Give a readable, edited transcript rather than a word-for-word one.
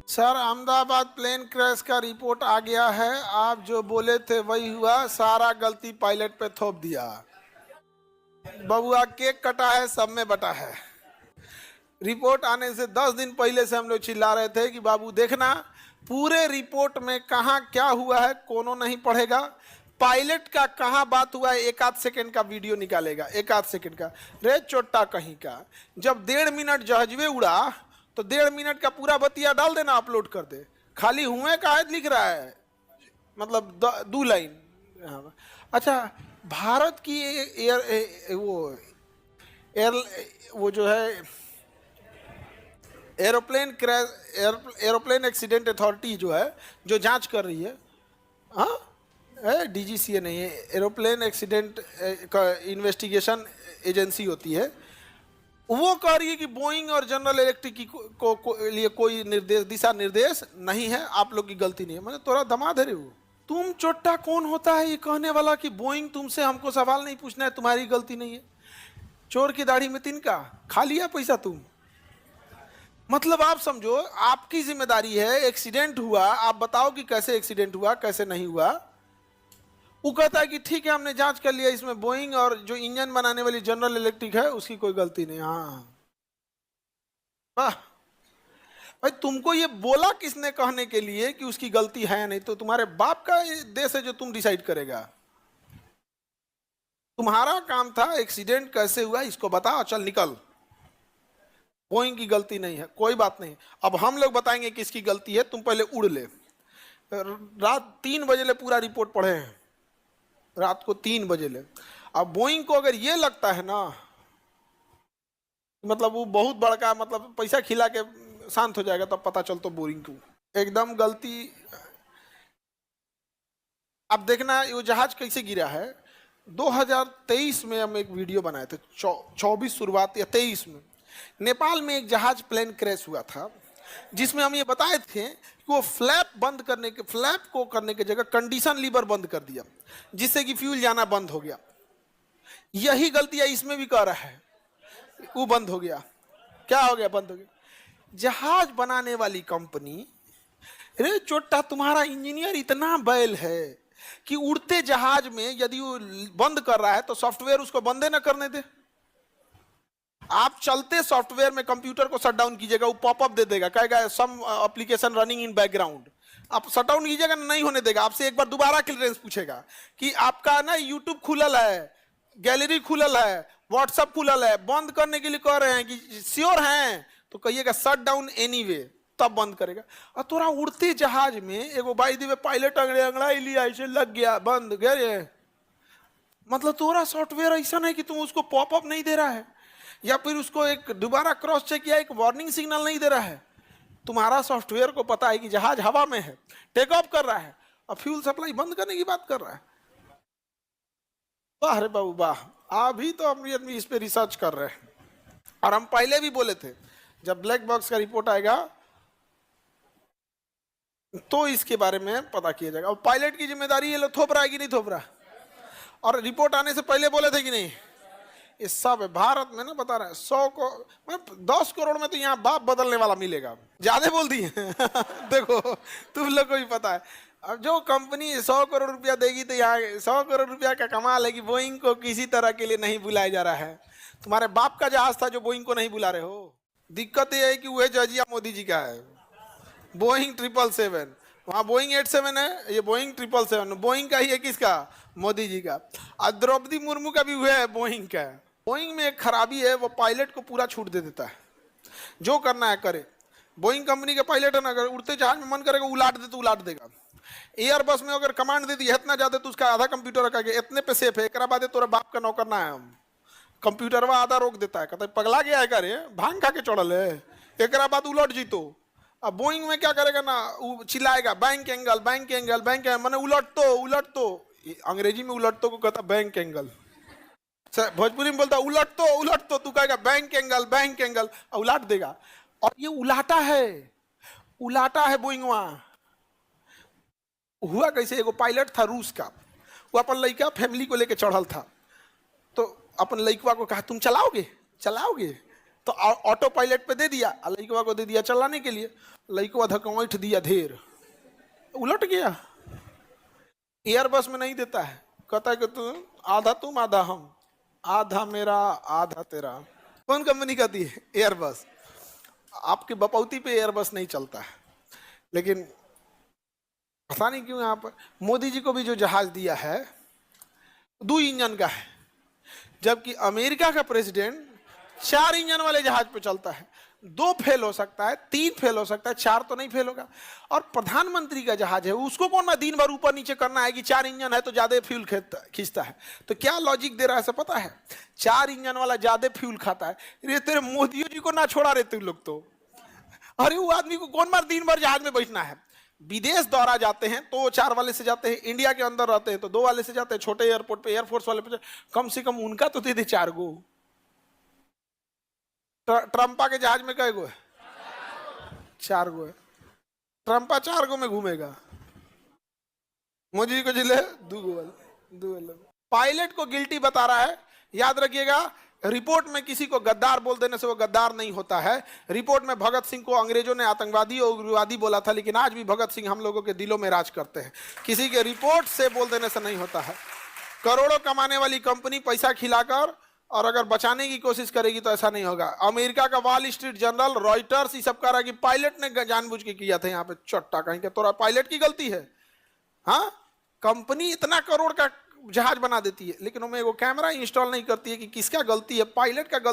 Sir, Ahmedabad plane crash का report आ गया है। आप जो बोले थे वही हुआ, सारा गलती पायलट पे थोप दिया। बबुआ केक कटा है, सब में बटा है। रिपोर्ट आने से 10 दिन पहले से हम लोग चिल्ला रहे थे कि बाबू देखना पूरे रिपोर्ट में कहाँ क्या हुआ है, कोनो नहीं पढ़ेगा। पायलट का कहाँ बात हुआ है, एक आध सेकंड का वीडियो निकालेगा, एक आध सेकंड का। रे चोट्टा कहीं का, जब 1.5 मिनट जहाजवे उड़ा तो 1.5 मिनट का पूरा बतिया डाल देना, अपलोड कर दे। खाली हुए का लिख रहा है, मतलब 2 लाइन। अच्छा, भारत की वो जो है एरोप्लेन एक्सीडेंट अथॉरिटी जो है, जो जांच कर रही है, हाँ डीजीसीए नहीं है, एरोप्लेन एक्सीडेंट इन्वेस्टिगेशन एजेंसी होती है। वो कह रही है कि बोइंग और जनरल इलेक्ट्रिक को लिए कोई निर्देश, दिशा निर्देश नहीं है, आप लोग की गलती नहीं है। मैंने तोरा दमाद है रे वो। तुम चोट्टा कौन होता है ये कहने वाला कि बोइंग तुमसे हमको सवाल नहीं पूछना है, तुम्हारी गलती नहीं है। चोर की दाढ़ी में तिनका, खा लिया पैसा तुम। मतलब आप समझो, आपकी जिम्मेदारी है, एक्सीडेंट हुआ, आप बताओ कि कैसे एक्सीडेंट हुआ, कैसे नहीं हुआ। वो कहता है कि ठीक है हमने जांच कर लिया, इसमें बोइंग और जो इंजन बनाने वाली जनरल इलेक्ट्रिक है उसकी कोई गलती नहीं। हाँ वाह भाई, तुमको ये बोला किसने कहने के लिए कि उसकी गलती है? नहीं तो तुम्हारे बाप का देश है जो तुम डिसाइड करेगा। तुम्हारा काम था एक्सीडेंट कैसे हुआ इसको बताओ, चल निकल। बोइंग की गलती नहीं है, कोई बात नहीं। अब हम लोग बताएंगे किसकी गलती है, तुम पहले उड़ ले। रात 3 बजे ले पूरा रिपोर्ट पढ़े हैं, रात को 3 बजे ले। अब बोइंग को अगर ये लगता है ना, मतलब वो बहुत बड़का, मतलब पैसा खिला के शांत हो जाएगा, तब पता चलता बोरिंग को एकदम गलती। अब देखना वो जहाज कैसे गिरा है। 2023 में हम एक वीडियो बनाए थे, 24 शुरुआत या 23 में नेपाल में एक जहाज प्लेन क्रैश हुआ था, जिसमें हम ये बताए थे कि वो फ्लैप को करने की जगह कंडीशन लीवर बंद कर दिया, जिससे कि फ्यूल जाना बंद हो गया। यही गलतियां इसमें भी कर रहा है, वो बंद हो गया। क्या हो गया? बंद हो गया। जहाज बनाने वाली कंपनी, रे चोट्टा तुम्हारा इंजीनियर इतना बैल है कि उड़ते जहाज में यदि वो बंद कर रहा है तो सॉफ्टवेयर उसको बंदे न करने दे। आप चलते सॉफ्टवेयर में कंप्यूटर को शट डाउन कीजिएगा, वो पॉपअप दे देगा, कहेगा some application running in background. आप शट डाउन कीजिएगा, नहीं होने देगा, आपसे एक बार दोबारा क्लियरेंस पूछेगा कि आपका ना यूट्यूब खुलल है, गैलरी खुलल है, व्हाट्सएप खुलल है, बंद करने के लिए कह रहे हैं कि श्योर हैं, तो कहिएगा शट डाउन एनीवे, तब बंद करेगा। और तोरा उड़ते जहाज में एगो बाई दी पायलट अंगड़ाई लिया, ऐसे लग गया, बंद गए। मतलब तोरा सॉफ्टवेयर ऐसा है कि तुम उसको पॉपअप नहीं दे रहा है, या फिर उसको एक दोबारा क्रॉस चेक किया, एक वार्निंग सिग्नल नहीं दे रहा है। तुम्हारा सॉफ्टवेयर को पता है कि जहाज हवा में है, टेक ऑफ कर रहा है, और फ्यूल सप्लाई बंद करने की बात कर रहा है। वाह रे बाबू वाह, अभी तो हम इस पे रिसर्च कर रहे हैं। और हम पहले भी बोले थे जब ब्लैक बॉक्स का रिपोर्ट आएगा तो इसके बारे में पता किया जाएगा। और पायलट की जिम्मेदारी ये लोग थोप रहा है कि नहीं थोप रहा? और रिपोर्ट आने से पहले बोले थे कि नहीं? ये सब है भारत में ना, बता रहे हैं 100 को, मतलब 10 करोड़ में तो यहाँ बाप बदलने वाला मिलेगा। ज्यादा बोल दिए देखो तुम लोग को भी पता है, अब जो कंपनी 100 करोड़ रुपया देगी तो यहाँ 100 करोड़ रुपया का कमाल है कि बोइंग को किसी तरह के लिए नहीं बुलाया जा रहा है। तुम्हारे बाप का जहाज था जो बोइंग को नहीं बुला रहे हो। दिक्कत ये है कि वह जजिया मोदी जी का है, बोइंग 777, वहाँ बोइंग 87 है, ये बोइंग 777। बोइंग का ही है किसका? मोदी जी का। और द्रौपदी मुर्मू का भी हुआ है बोइंग का। बोइंग में एक खराबी है, वो पायलट को पूरा छूट दे देता है, जो करना है करे। बोइंग कंपनी के पायलट है ना, अगर उड़ते जहाज में मन करेगा उलाट दे तो उलाट देगा। एयर बस में अगर कमांड दे दी इतना ज्यादा तो उसका आधा कंप्यूटर रखा गया, इतने पे सेफ है, एक बाद तोरा बाप का नौकर ना है हम। कंप्यूटरवा आधा रोक देता है, कहता है पगला गया है करे, भांग खा के चढ़ल है, एक बाद उलट जीतो। अब बोइंग में क्या करेगा ना, चिल्लाएगा bank angle bank angle bank angle, मैंने उलट तो अंग्रेजी में उलट तो को कहता बैंक एंगल, भोजपुरी में बोलता उलट तो तू कहेगा बैंक एंगल, उलाट देगा। और ये उलाटा है बोइंग। वहां हुआ कैसे, एगो पायलट था रूस का, वो अपन लड़का फैमिली को लेके चढ़ल था, तो अपन लड़कवा को कहा तुम चलाओगे तो ऑटो पायलट पे दे दिया, लड़कवा को दे दिया चलाने के लिए, लड़कवा धकौठ दिया ढेर, उलट गया। एयरबस में नहीं देता है, कहता है कि तू आधा तुम आधा हम, आधा मेरा आधा तेरा। कौन कंपनी कहती है? एयरबस। आपके बपौती पे एयरबस नहीं चलता है, लेकिन पता नहीं क्यों यहाँ पर मोदी जी को भी जो जहाज दिया है 2 इंजन का है, जबकि अमेरिका का प्रेसिडेंट 4 इंजन वाले जहाज पे चलता है। 2 फेल हो सकता है, 3 फेल हो सकता है, 4 तो नहीं फेल होगा। और प्रधानमंत्री का जहाज है, उसको कौन ना दिन भर ऊपर नीचे करना है कि 4 इंजन है तो ज्यादा फ्यूल खींचता है। तो क्या लॉजिक दे रहा है पता है? 4 इंजन वाला ज्यादा फ्यूल खाता है। रे तेरे मोदी जी को ना छोड़ा रहे तुम लोग तो। अरे वो आदमी को कौन बार दिन भर जहाज में बैठना है? विदेश दौरा जाते हैं तो 4 वाले से जाते हैं, इंडिया के अंदर रहते हैं तो 2 वाले से जाते हैं, छोटे एयरपोर्ट पे एयरफोर्स वाले पे कम से कम उनका तो दे दे 4 गो। ट्रम्पा के जहाज में कई गो है? 4 गो है। ट्रम्पा 4 गो में घूमेगा, मोदी जी को जिले 2 गो वाले। पायलट को गिल्टी बता रहा है। याद रखिएगा, रिपोर्ट में किसी को गद्दार बोल देने से वो गद्दार नहीं होता है। रिपोर्ट में भगत सिंह को अंग्रेजों ने आतंकवादी और उग्रवादी बोला था, लेकिन आज भी भगत सिंह हम लोगों के दिलों में राज करते हैं। किसी के रिपोर्ट से बोल देने से नहीं होता है। करोड़ों कमाने वाली कंपनी पैसा खिलाकर और अगर बचाने की कोशिश करेगी तो ऐसा नहीं होगा। अमेरिका का वॉल स्ट्रीट जर्नल, रॉयटर्स, ये सब कह रहा है कि पायलट ने जानबूझ के किया था। यहाँ पे चट्टा कहीं के तोरा पायलट की गलती है? हाँ, कंपनी इतना करोड़ का जहाज बना देती है, लेकिन उनमें वो कैमरा इंस्टॉल नहीं करती है कि किसका गलती है। पायलट का गलती